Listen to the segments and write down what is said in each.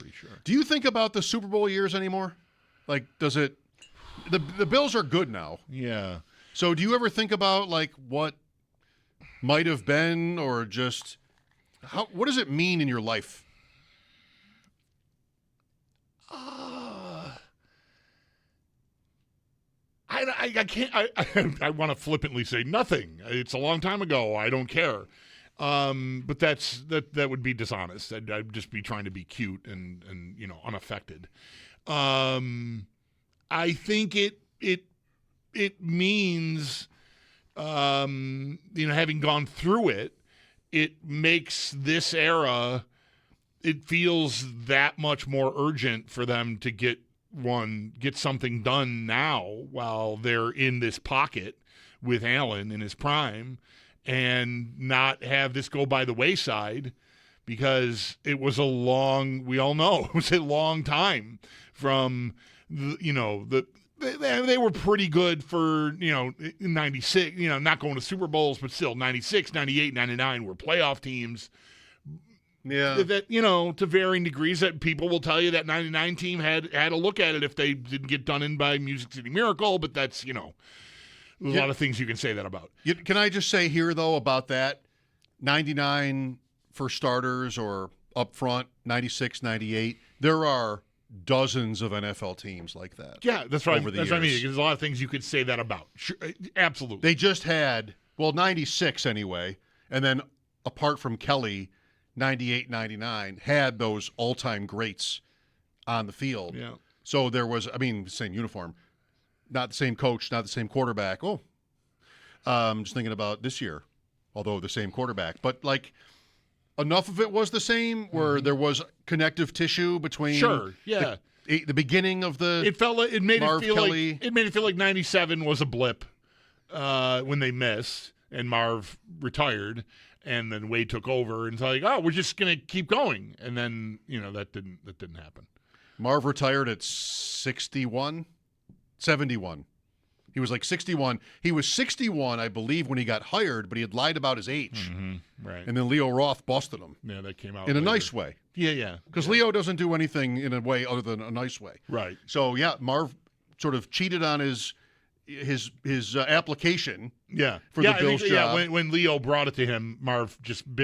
pretty sure. Do you think about the Super Bowl years anymore? Like, does it? The Bills are good now. Yeah. So do you ever think about like what might have been, or just what does it mean in your life? I can't. I want to flippantly say nothing. It's a long time ago. I don't care. But that would be dishonest. I'd just be trying to be cute and unaffected. I think it means having gone through it, it makes this era. It feels that much more urgent for them to get something done now while they're in this pocket with Allen in his prime, and not have this go by the wayside, because it was we all know it was a long time from they were pretty good for, in 96, not going to Super Bowls, but still 96, 98, 99 were playoff teams. Yeah. That, to varying degrees, that people will tell you that 99 team had a look at it if they didn't get done in by Music City Miracle, but that's, there's a lot of things you can say that about. Can I just say here, though, about that 99 for starters, or up front, 96, 98, there are dozens of NFL teams like that. Yeah, that's right. Over the that's years. what I mean. There's a lot of things you could say that about. Sure, absolutely. They just had, 96 anyway, and then apart from Kelly, 98, 99 had those all-time greats on the field. Yeah. So there was, same uniform, not the same coach, not the same quarterback. Just thinking about this year, although the same quarterback. But, enough of it was the same where there was connective tissue between Sure, yeah. the beginning of the It made Marv Kelly. it made it feel like 97 was a blip when they missed and Marv retired, and then Wade took over, and it's like, we're just gonna keep going, and then that didn't happen. Marv retired at 71. He was 61. He was 61, I believe, when he got hired, but he had lied about his age. Mm-hmm. Right. And then Leo Roth busted him. Yeah, that came out in later. a nice way. Yeah. Because Leo doesn't do anything in a way other than a nice way. Right. So, Marv sort of cheated on his application. Yeah. For the Bills job. Yeah. When Leo brought it to him, Marv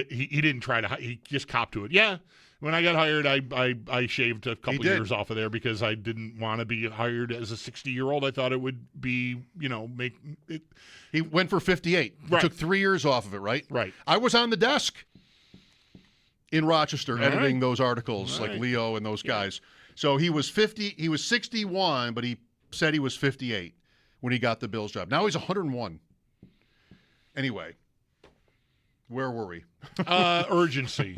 he didn't try to. He just copped to it. Yeah. When I got hired, I shaved a couple years off of there because I didn't want to be hired as a 60-year-old. I thought it would be, make it. He went for 58. Right. He took 3 years off of it, right? Right. I was on the desk in Rochester editing those articles, like Leo and those guys. So he was 61, but he said he was 58 when he got the Bills job. Now he's 101. Anyway. Where were we? Urgency.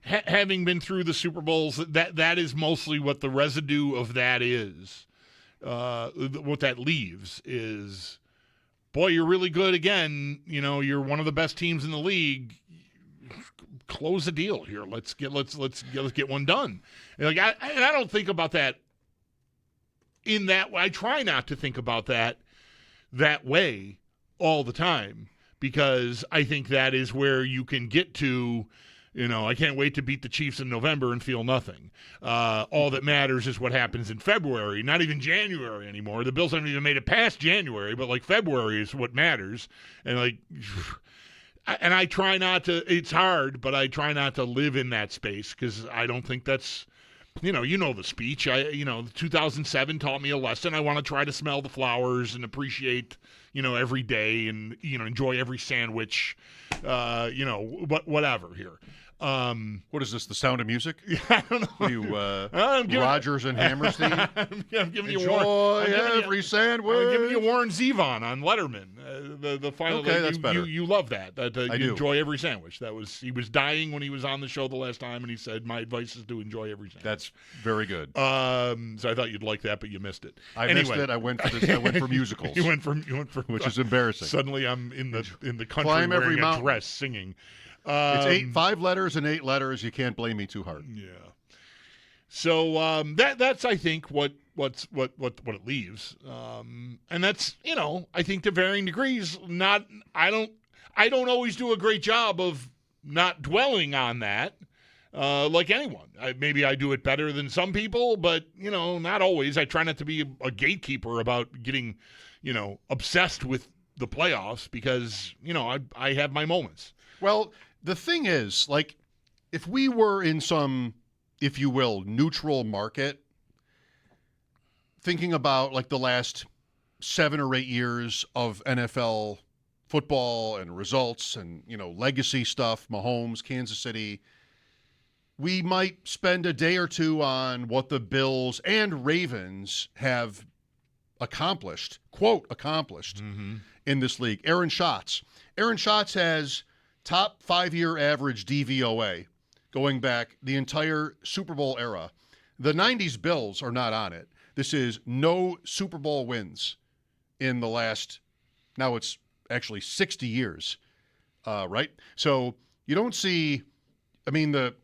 Having been through the Super Bowls, that is mostly what the residue of that is. What that leaves is, boy, you're really good again. You're one of the best teams in the league. Close the deal here. Let's get one done. And I don't think about that in that way. I try not to think about that way all the time, because I think that is where you can get to, I can't wait to beat the Chiefs in November and feel nothing. All that matters is what happens in February, not even January anymore. The Bills haven't even made it past January, but February is what matters. And I try not to, it's hard, but I try not to live in that space, because I don't think that's, the speech. 2007 taught me a lesson. I want to try to smell the flowers and appreciate, every day, and, enjoy every sandwich, whatever here. What is this, The Sound of Music? I don't know. What are you, Rodgers and Hammerstein? I'm giving you Enjoy every sandwich. I'm giving you Warren Zevon on Letterman. The final. Okay, that's better. You love that. I you do. Enjoy every sandwich. He was dying when he was on the show the last time, and he said, "My advice is to enjoy every sandwich." That's very good. So I thought you'd like that, but you missed it. Missed it. I went for this. I went for musicals. You went for which is embarrassing. Suddenly, I'm in the country Climb wearing every a mountain. dress, singing. It's 5 letters and 8 letters. You can't blame me too hard. Yeah. So that's, I think, what it leaves, and that's, I think, to varying degrees. I don't always do a great job of not dwelling on that. like anyone. Maybe I do it better than some people, but, not always. I try not to be a gatekeeper about getting, obsessed with the playoffs because, I have my moments. Well, the thing is, like, if we were in some, if you will, neutral market, thinking about like the last 7 or 8 years of NFL football and results and, legacy stuff, Mahomes, Kansas City, we might spend a day or two on what the Bills and Ravens have accomplished, quote, accomplished in this league. Aaron Schatz has top 5-year average DVOA going back the entire Super Bowl era. The 90s Bills are not on it. This is no Super Bowl wins in the last, now it's actually 60 years, right? So you don't see, the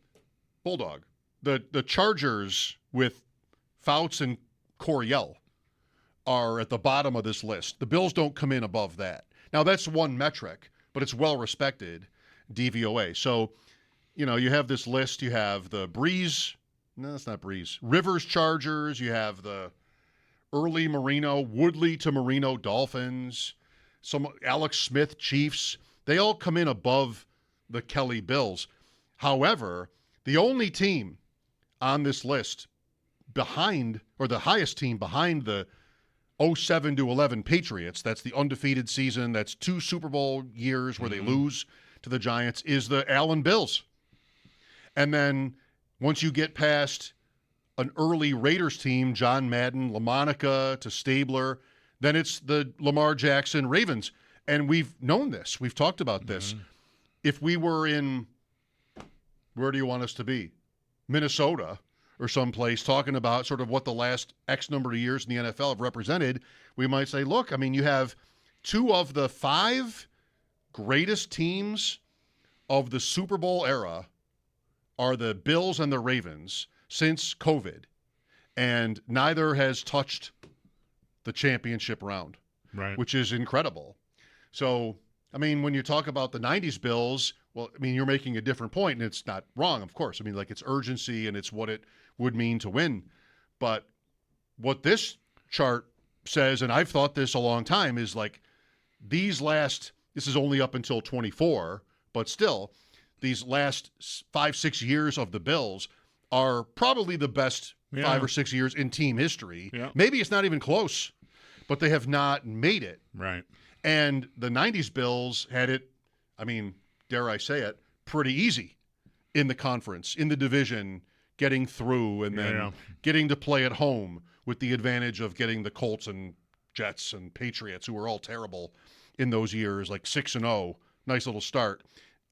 Bulldog, the Chargers with Fouts and Coryell are at the bottom of this list. The Bills don't come in above that. Now, that's one metric, but it's well-respected DVOA. So, you have this list. You have the Rivers Chargers. You have the early Woodley to Marino Dolphins, some Alex Smith Chiefs. They all come in above the Kelly Bills. However, the only team on this list behind, or the highest team behind the 07-11 Patriots, that's the undefeated season, that's 2 Super Bowl years where they lose to the Giants, is the Allen Bills. And then once you get past an early Raiders team, John Madden, LaMonica to Stabler, then it's the Lamar Jackson Ravens. And we've known this. We've talked about this. If we were in, where do you want us to be? Minnesota or someplace talking about sort of what the last X number of years in the NFL have represented, we might say, look, you have 2 of the 5 greatest teams of the Super Bowl era are the Bills and the Ravens since COVID, and neither has touched the championship round, right? Which is incredible. So, when you talk about the 90s Bills, well, you're making a different point, and it's not wrong, of course. It's urgency, and it's what it would mean to win. But what this chart says, and I've thought this a long time, is like this is only up until 24, but still, these last 5-6 years of the Bills are probably the best 5 or 6 years in team history. Yeah. Maybe it's not even close, but they have not made it. Right. And the 90s Bills had it, dare I say it, pretty easy in the conference, in the division, getting through and then getting to play at home with the advantage of getting the Colts and Jets and Patriots, who were all terrible in those years, like 6-0, nice little start.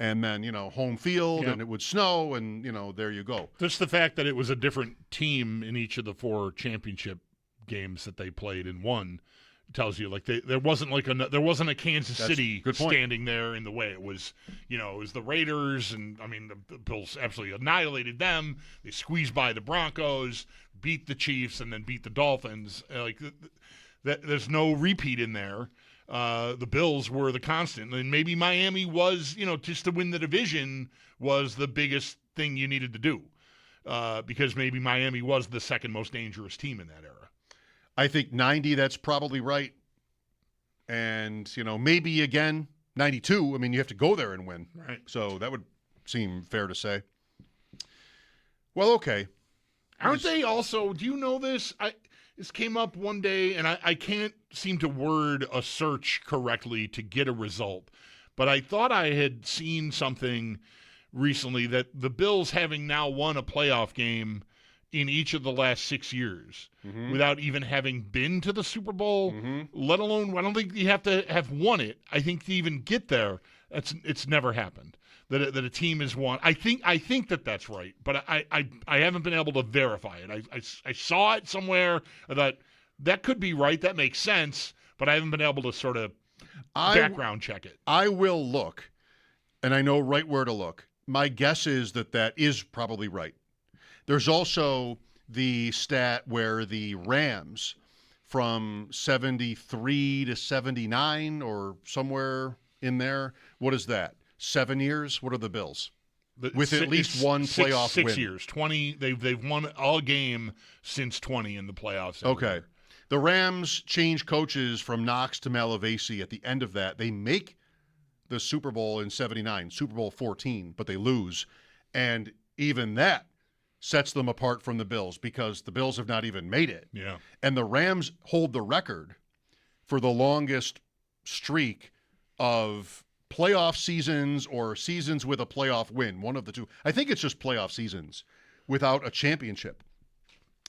And then, home field, and it would snow, and, there you go. Just the fact that it was a different team in each of the 4 championship games that they played and won tells you, like, there wasn't a Kansas City standing there in the way. It was, it was the Raiders, and, the Bills absolutely annihilated them. They squeezed by the Broncos, beat the Chiefs, and then beat the Dolphins. There's no repeat in there. The Bills were the constant, and maybe Miami was, just to win the division was the biggest thing you needed to do, because maybe Miami was the second most dangerous team in that era. I think 90, that's probably right. And, maybe again, 92, you have to go there and win. Right. So that would seem fair to say. Well, okay. Aren't they also, do you know this? This came up one day, and I can't seem to word a search correctly to get a result. But I thought I had seen something recently that the Bills, having now won a playoff game in each of the last 6 years without even having been to the Super Bowl, let alone, I don't think you have to have won it. I think to even get there, it's never happened. That a team has won. I think that's right, but I haven't been able to verify it. I saw it somewhere. I thought that could be right. That makes sense, but I haven't been able to sort of background check it. I will look, and I know right where to look. My guess is that is probably right. There's also the stat where the Rams from 73 to 79 or somewhere in there. What is that? 7 years? What are the Bills? with at least one playoff six win. years. 20. They've won a game since 20 in the playoffs. Okay. The Rams change coaches from Knox to Malavasi at the end of that. They make the Super Bowl in 79, Super Bowl 14, but they lose. And even that sets them apart from the Bills because the Bills have not even made it. Yeah. And the Rams hold the record for the longest streak of playoff seasons or seasons with a playoff win, one of the two. I think it's just playoff seasons without a championship.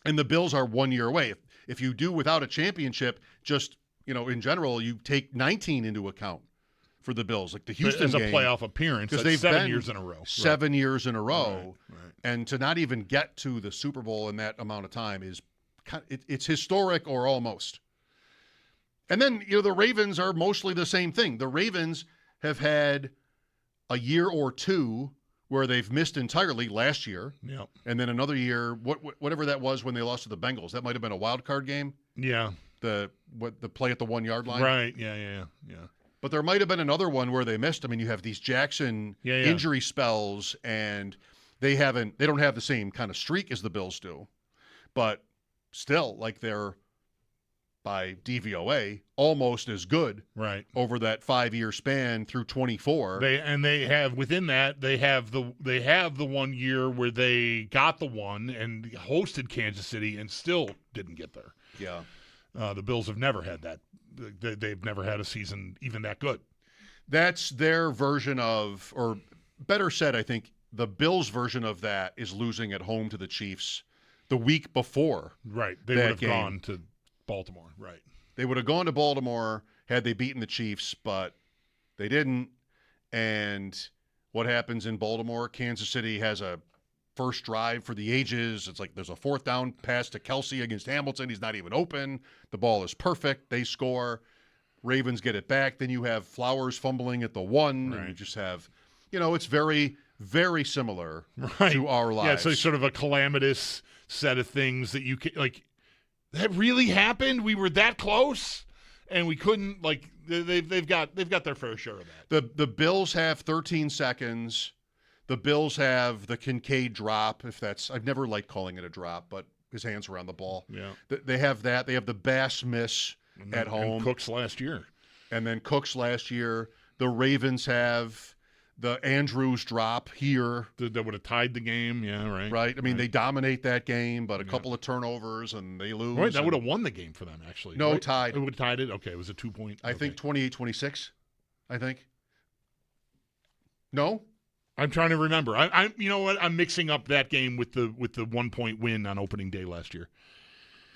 And the Bills are 1 year away. If you do without a championship, just, in general, you take 19 into account for the Bills. Like the Houston game. As a playoff appearance, because they've 7 years in a row. 7 years in a row. Right. And to not even get to the Super Bowl in that amount of time is it's historic or almost. And then, the Ravens are mostly the same thing. The Ravens have had a year or two where they've missed entirely last year. Yeah. And then another year, whatever that was when they lost to the Bengals. That might have been a wild card game. Yeah. The play at the 1 yard line. Right. Yeah. But there might have been another one where they missed. I mean, you have these Jackson injury spells, and they don't have the same kind of streak as the Bills do. But still, like they're by DVOA almost as good over that 5 year span through 24. They have within that they have the 1 year where they got the one and hosted Kansas City and still didn't get there. Yeah. The Bills have never had that. They've never had a season even that good. That's their version of, or better said, I think the Bills' version of that is losing at home to the Chiefs the week before. Right. They would have gone to Baltimore. Right. They would have gone to Baltimore had they beaten the Chiefs, but they didn't. And what happens in Baltimore? Kansas City has a first drive for the ages. It's like there's a fourth down pass to Kelsey against Hamilton. He's not even open. The ball is perfect. They score. Ravens get it back. Then you have Flowers fumbling at the 1. Right. And you just have, it's very, very similar to our lives. Yeah, so it's sort of a calamitous set of things that you can, like, that really happened? We were that close? And we couldn't, like, they've got their fair share of that. The Bills have 13 seconds. The Bills have the Kincaid drop, I've never liked calling it a drop, but his hands around the ball. Yeah. They have that. They have the Bass miss at home. And Cooks last year. And then Cooks last year. The Ravens have the Andrews drop here. That would have tied the game. Yeah, right. Right. I mean, they dominate that game, but a couple of turnovers and they lose. Right, that would have won the game for them, actually. No, right? tied. It would have tied it? Okay, it was a 2-point. I think 28-26, I think. No? I'm trying to remember. I'm you know what? I'm mixing up that game with the 1-point win on opening day last year.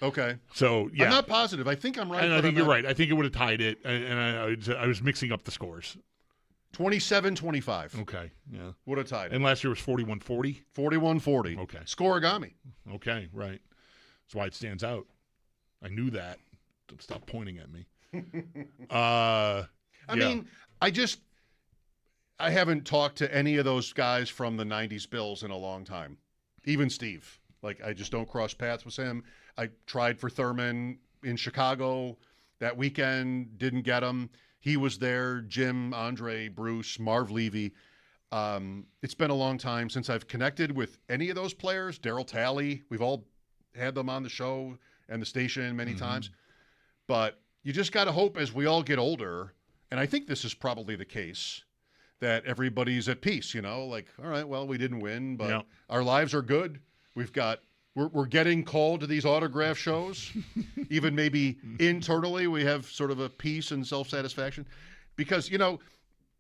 Okay. So, yeah. I'm not positive. I think I'm right. And I think you're right. I think it would have tied it, and I was mixing up the scores. 27-25. Okay, yeah. Would have tied it. And last year was 41-40? 41-40. Okay. Scoregami. Okay, right. That's why it stands out. I knew that. Don't stop pointing at me. I mean, I haven't talked to any of those guys from the 90s Bills in a long time. Even Steve. Like, I just don't cross paths with him. I tried for Thurman in Chicago that weekend, didn't get him. He was there, Jim, Andre, Bruce, Marv Levy. It's been a long time since I've connected with any of those players. Daryl Talley, we've all had them on the show and the station many times. But you just got to hope as we all get older, and I think this is probably the case, that everybody's at peace, like, all right, well, we didn't win, but our lives are good. We're getting called to these autograph shows. Even maybe internally we have sort of a peace and self-satisfaction. Because,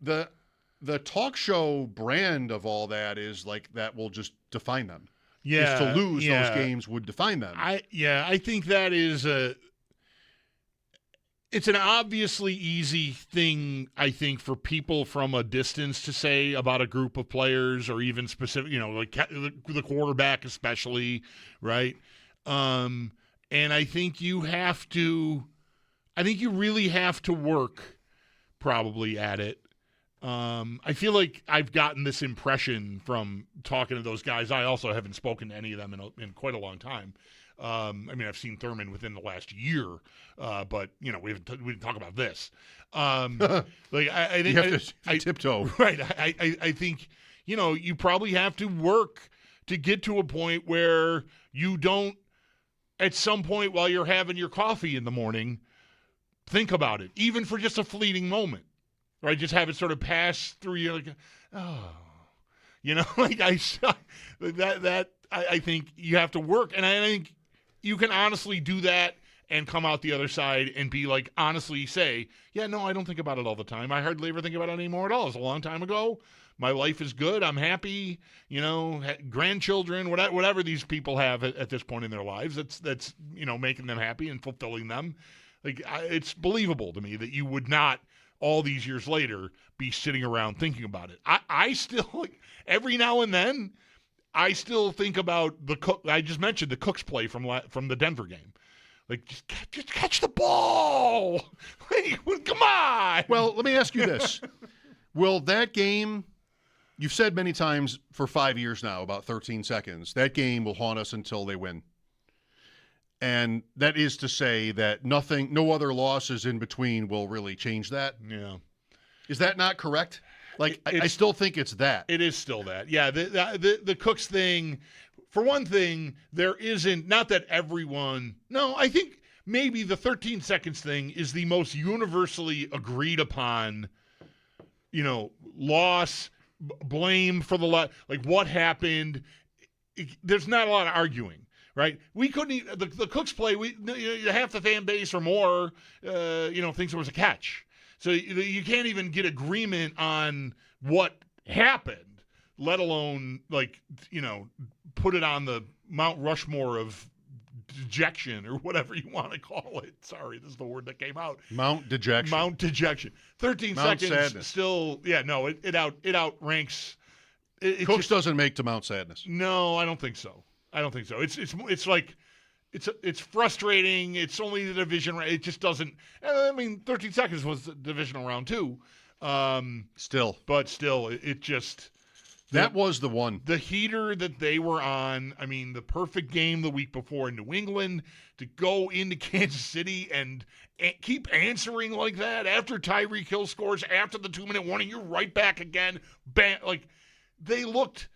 the talk show brand of all that is like that will just define them. Yeah. Is to lose those games would define them. I think that is it's an obviously easy thing, I think, for people from a distance to say about a group of players or even specific, like the quarterback especially, right? And I think you really have to work probably at it. I feel like I've gotten this impression from talking to those guys. I also haven't spoken to any of them in quite a long time. I've seen Thurman within the last year, but we didn't talk about this. I think you have to tiptoe, right? I think you probably have to work to get to a point where you don't, at some point while you're having your coffee in the morning, think about it, even for just a fleeting moment, right? Just have it sort of pass through you, like, oh, like I think you have to work, and I think you can honestly do that and come out the other side and be like, honestly say, yeah, no, I don't think about it all the time. I hardly ever think about it anymore at all. It was a long time ago. My life is good. I'm happy. Grandchildren, whatever these people have at this point in their lives, that's making them happy and fulfilling them. Like, it's believable to me that you would not, all these years later, be sitting around thinking about it. I still, like, every now and then, I still think about I just mentioned the Cooks play from the Denver game. Like, just catch the ball. Come on. Well, let me ask you this. Will that game, you've said many times for 5 years now, about 13 seconds, that game will haunt us until they win. And that is to say that no other losses in between will really change that. Yeah. Is that not correct? Like, I still think it's that. It is still that. Yeah, the Cooks thing, for one thing, there isn't, not that everyone, no, I think maybe the 13 seconds thing is the most universally agreed upon, loss, blame for like what happened. There's not a lot of arguing. Right, we couldn't. The Cooks play. Half the fan base or more, thinks it was a catch. So you can't even get agreement on what happened, let alone put it on the Mount Rushmore of dejection or whatever you want to call it. Sorry, this is the word that came out. Mount dejection. Mount dejection. 13 Mount seconds. Sadness. Still, yeah, no, it outranks. Cooks doesn't make to Mount Sadness. No, I don't think so. It's like it's frustrating. It's only the division round. It just doesn't. 13 seconds was the divisional round too. Still, it just that was the one. The heater that they were on. I mean, the perfect game the week before in New England to go into Kansas City and keep answering like that after Tyreek Hill scores, after the 2-minute warning, you're right back again. Like they looked,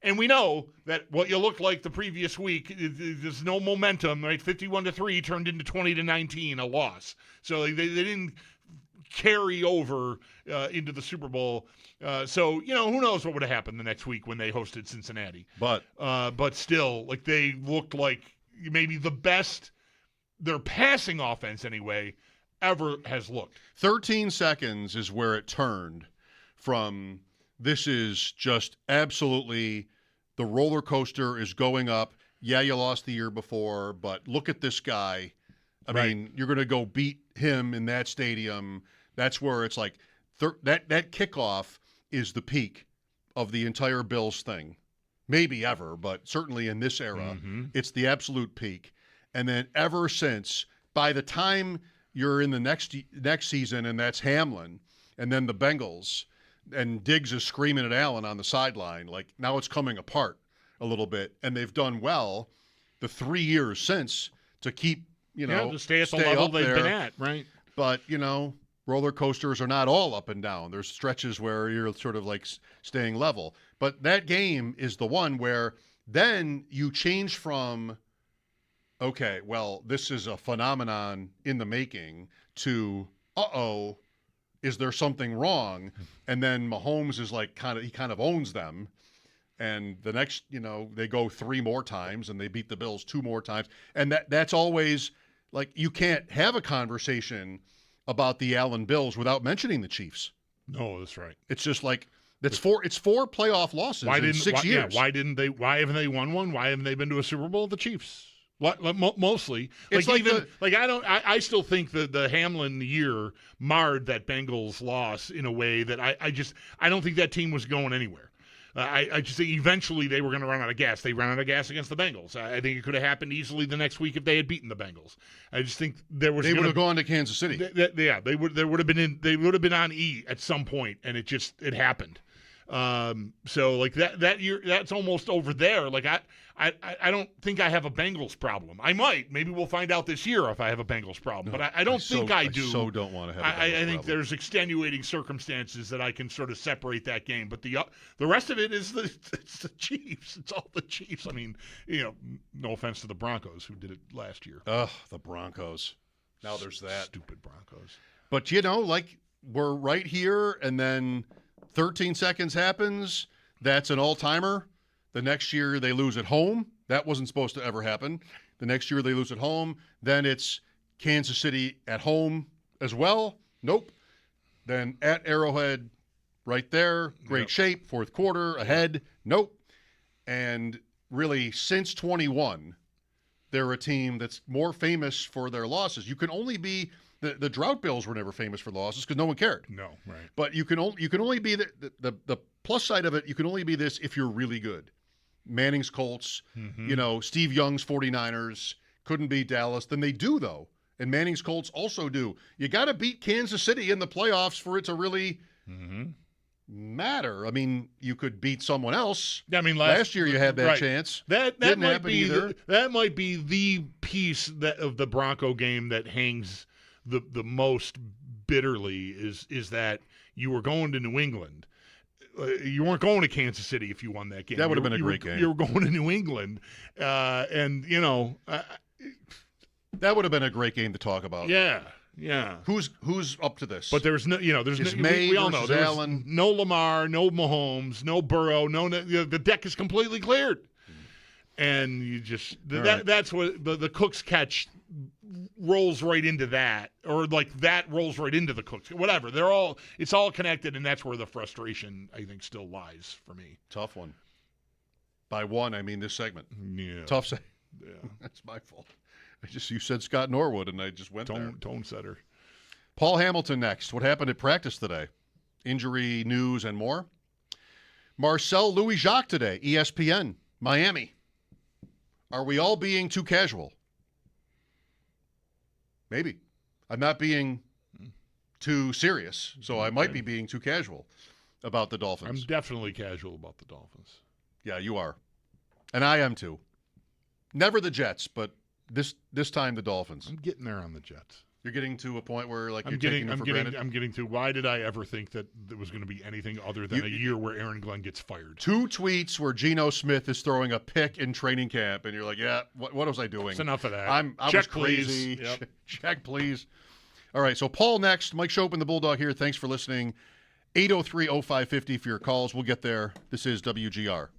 And we know that what you looked like the previous week, there's no momentum, right? 51-3 turned into 20-19, a loss. So they didn't carry over into the Super Bowl. So who knows what would have happened the next week when they hosted Cincinnati. But still, like, they looked like maybe the best, their passing offense anyway, ever has looked. 13 seconds is where it turned from this is just absolutely the roller coaster is going up. Yeah, you lost the year before, but look at this guy. I mean, you're going to go beat him in that stadium. That's where it's like that kickoff is the peak of the entire Bills thing. Maybe ever, but certainly in this era, it's the absolute peak. And then ever since, by the time you're in the next season, and that's Hamlin, and then the Bengals, and Diggs is screaming at Allen on the sideline, like now it's coming apart a little bit, and they've done well the 3 years since to keep, to stay at the level they've been at, right? But, roller coasters are not all up and down. There's stretches where you're sort of like staying level. But that game is the one where then you change from, okay, well, this is a phenomenon in the making, to, is there something wrong? And then Mahomes is like he kind of owns them. And the next, they go 3 more times and they beat the Bills 2 more times. And that's always like, you can't have a conversation about the Allen Bills without mentioning the Chiefs. No, that's right. It's just like, it's 4 playoff losses in 6 years. Why haven't they won one? Why haven't they been to a Super Bowl? The Chiefs. Mostly, it's I still think that the Hamlin year marred that Bengals loss in a way that I don't think that team was going anywhere. I just think eventually they were going to run out of gas. They ran out of gas against the Bengals. I think it could have happened easily the next week if they had beaten the Bengals. I just think they would have gone to Kansas City. They would have been on E at some point, and it happened. So like that year, that's almost over there. Like I don't think I have a Bengals problem. I might. Maybe we'll find out this year if I have a Bengals problem. But I don't think I do. I so don't want to have a Bengals I think problem. there's extenuating circumstances that I can sort of separate that game. But the rest of it is it's the Chiefs. It's all the Chiefs. I mean, no offense to the Broncos who did it last year. Ugh, the Broncos. Now there's that. Stupid Broncos. But, like, we're right here, and then 13 seconds happens. That's an all-timer. The next year they lose at home. That wasn't supposed to ever happen. The next year they lose at home. Then it's Kansas City at home as well. Nope. Then at Arrowhead, right there. Great shape. Fourth quarter, ahead. Nope. And really, since 21, they're a team that's more famous for their losses. You can only be the Drought Bills were never famous for losses because no one cared. No, right. But you can only be the plus side of it. You can only be this if you're really good. Manning's Colts, Steve Young's 49ers couldn't beat Dallas. Then they do though, and Manning's Colts also do. You got to beat Kansas City in the playoffs for it to really matter. I mean, you could beat someone else. I mean, last year you had that chance. That didn't might happen be either. That might be the piece of the Bronco game that hangs the most bitterly is that you were going to New England. You weren't going to Kansas City if you won that game. That would have been a great game. You were going to New England, and that would have been a great game to talk about. Yeah. Who's up to this? But there's no, we all know there's Allen. no Lamar, no Mahomes, no Burrow, the deck is completely cleared, and you just that's what the Cooks catch rolls right into that, or like that rolls right into the Cooks. Whatever, it's all connected, and that's where the frustration I think still lies for me. Tough one. By one, I mean this segment. Yeah. Tough segment. Yeah. That's my fault. You said Scott Norwood, and I just went there. Tone setter. Paul Hamilton next. What happened at practice today? Injury news and more. Marcel Louis-Jacques today, ESPN, Miami. Are we all being too casual? Maybe. I'm not being too serious, so I might be being too casual about the Dolphins. I'm definitely casual about the Dolphins. Yeah, you are. And I am too. Never the Jets, but this time the Dolphins. I'm getting there on the Jets. You're getting to a point where you're taking taking them for granted? I'm getting to why did I ever think that there was going to be anything other than a year where Aaron Glenn gets fired? 2 tweets where Geno Smith is throwing a pick in training camp, and you're like, yeah, what was I doing? It's enough of that. I was crazy. Please. Yep. Check, please. All right, so Paul next. Mike Chopin, the Bulldog here. Thanks for listening. 803-0550 for your calls. We'll get there. This is WGR.